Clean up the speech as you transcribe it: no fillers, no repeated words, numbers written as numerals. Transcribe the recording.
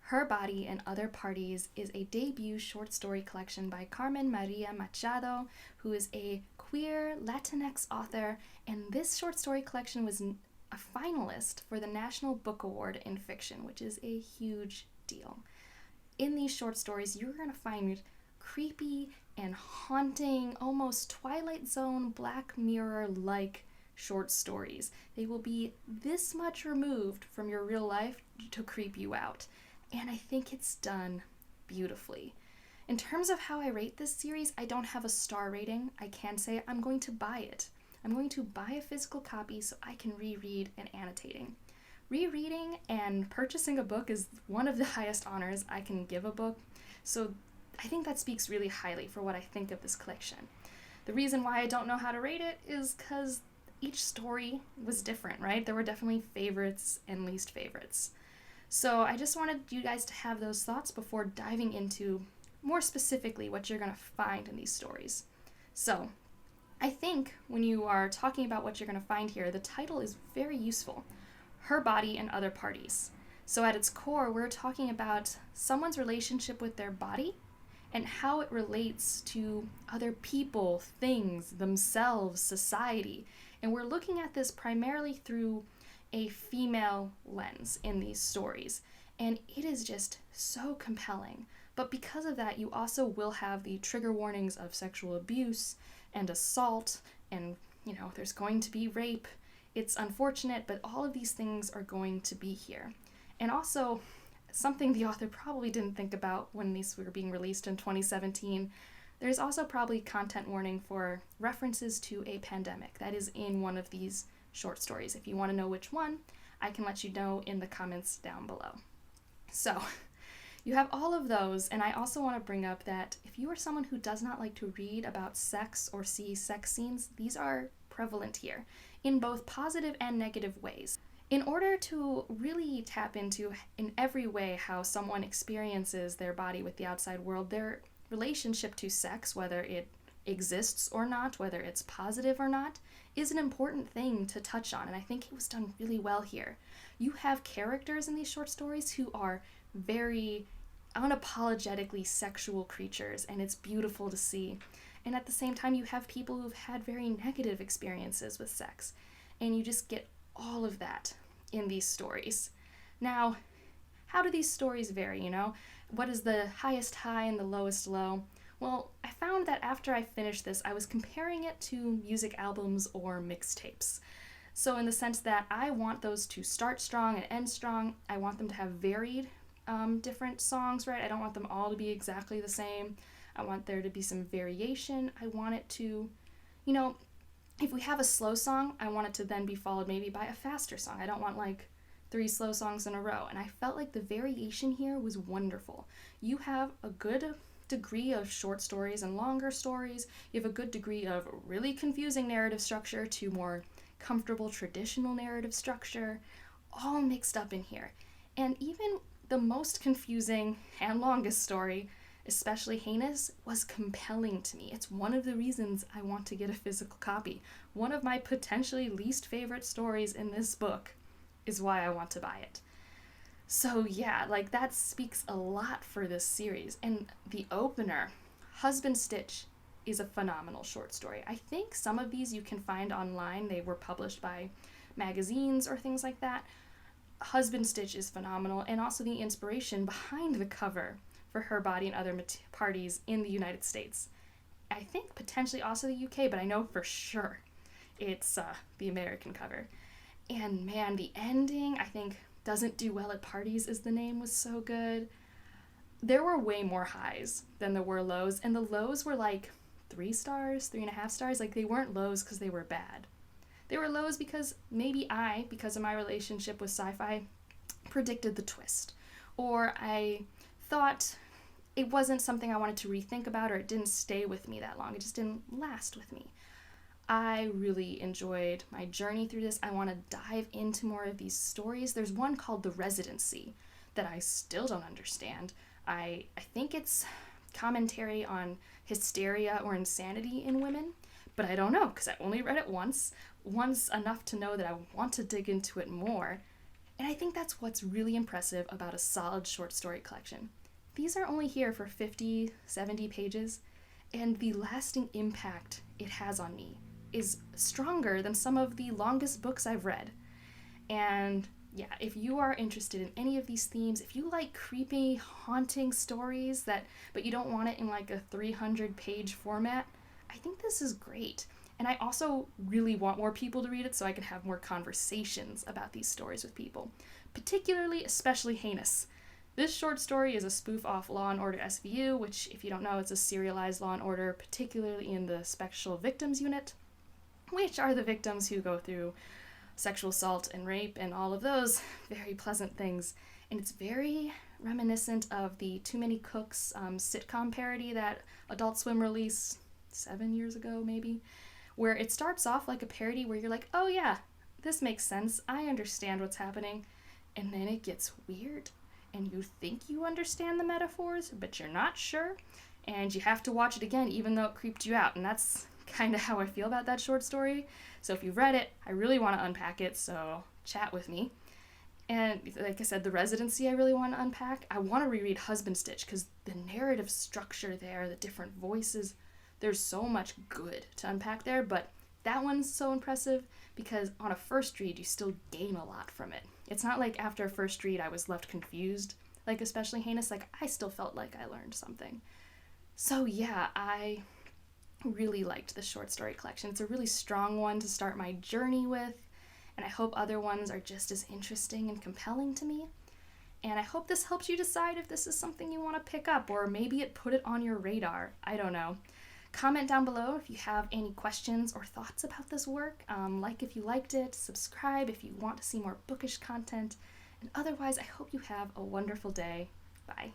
Her Body and Other Parties is a debut short story collection by Carmen Maria Machado, who is a queer Latinx author, and this short story collection was a finalist for the National Book Award in Fiction, which is a huge deal. In these short stories, you're going to find creepy and haunting, almost Twilight Zone, Black Mirror-like short stories. They will be this much removed from your real life to creep you out. And I think it's done beautifully. In terms of how I rate this series, I don't have a star rating. I can say I'm going to buy it. I'm going to buy a physical copy so I can reread and annotating. Rereading and purchasing a book is one of the highest honors I can give a book, so I think that speaks really highly for what I think of this collection. The reason why I don't know how to rate it is because each story was different, right? There were definitely favorites and least favorites. So I just wanted you guys to have those thoughts before diving into more specifically what you're going to find in these stories. So I think when you are talking about what you're going to find here, the title is very useful. Her Body and Other Parties. So at its core, we're talking about someone's relationship with their body and how it relates to other people, things, themselves, society. And we're looking at this primarily through a female lens in these stories, and it is just so compelling. But because of that, you also will have the trigger warnings of sexual abuse and assault, and there's going to be rape. It's unfortunate, but all of these things are going to be here. And also, something the author probably didn't think about when these were being released in 2017, there's also probably content warning for references to a pandemic that is in one of these short stories. If you want to know which one, I can let you know in the comments down below. So, you have all of those, and I also want to bring up that if you are someone who does not like to read about sex or see sex scenes, these are prevalent here in both positive and negative ways. In order to really tap into, in every way, how someone experiences their body with the outside world, their relationship to sex, whether it exists or not, whether it's positive or not, is an important thing to touch on, and I think it was done really well here. You have characters in these short stories who are very unapologetically sexual creatures, and it's beautiful to see. And at the same time, you have people who've had very negative experiences with sex, and you just get all of that in these stories. Now, how do these stories vary, What is the highest high and the lowest low? Well, I found that after I finished this, I was comparing it to music albums or mixtapes. So in the sense that I want those to start strong and end strong, I want them to have varied different songs, right? I don't want them all to be exactly the same. I want there to be some variation. I want it to, if we have a slow song, I want it to then be followed maybe by a faster song. I don't want 3 slow songs in a row. And I felt like the variation here was wonderful. You have a good degree of short stories and longer stories. You have a good degree of really confusing narrative structure to more comfortable traditional narrative structure, all mixed up in here. And even the most confusing and longest story, especially heinous, was compelling to me. It's one of the reasons I want to get a physical copy. One of my potentially least favorite stories in this book is why I want to buy it. So yeah, that speaks a lot for this series. And the opener, Husband Stitch, is a phenomenal short story. I think some of these you can find online. They were published by magazines or things like that. Husband Stitch is phenomenal, and also the inspiration behind the cover for Her Body and Other Parties in the United States. I think potentially also the UK, but I know for sure it's the American cover. And man, the ending, I think, Doesn't Do Well at Parties is the name, was so good. There were way more highs than there were lows, and the lows were 3 stars, 3.5 stars. They weren't lows because they were bad. They were lows because maybe because of my relationship with sci-fi, predicted the twist. Or I thought it wasn't something I wanted to rethink about, or it didn't stay with me that long. It just didn't last with me. I really enjoyed my journey through this. I want to dive into more of these stories. There's one called The Residency that I still don't understand. I think it's commentary on hysteria or insanity in women, but I don't know because I only read it once enough to know that I want to dig into it more. And I think that's what's really impressive about a solid short story collection. These are only here for 50, 70 pages, and the lasting impact it has on me is stronger than some of the longest books I've read. And yeah, if you are interested in any of these themes, if you like creepy, haunting stories but you don't want it in like a 300-page format, I think this is great. And I also really want more people to read it so I can have more conversations about these stories with people, particularly, especially heinous. This short story is a spoof off Law Order Svu, which, if you don't know, it's a serialized Law Order, particularly in the Special Victims Unit, which are the victims who go through sexual assault and rape and all of those very pleasant things. And it's very reminiscent of the Too Many Cooks sitcom parody that Adult Swim released 7 years ago, maybe, where it starts off like a parody where you're like, oh yeah, this makes sense, I understand what's happening, and then it gets weird, and you think you understand the metaphors, but you're not sure, and you have to watch it again even though it creeped you out, and that's kind of how I feel about that short story. So if you've read it, I really want to unpack it, so chat with me. And like I said, The Residency I really want to unpack. I want to reread Husband Stitch because the narrative structure there, the different voices, there's so much good to unpack there, but that one's so impressive because on a first read, you still gain a lot from it. It's not like after a first read, I was left confused, like especially heinous, like I still felt like I learned something. So yeah, I really liked the short story collection. It's a really strong one to start my journey with, and I hope other ones are just as interesting and compelling to me. And I hope this helps you decide if this is something you want to pick up, or maybe it put it on your radar. I don't know. Comment down below if you have any questions or thoughts about this work. Like if you liked it, subscribe if you want to see more bookish content, and otherwise I hope you have a wonderful day. Bye.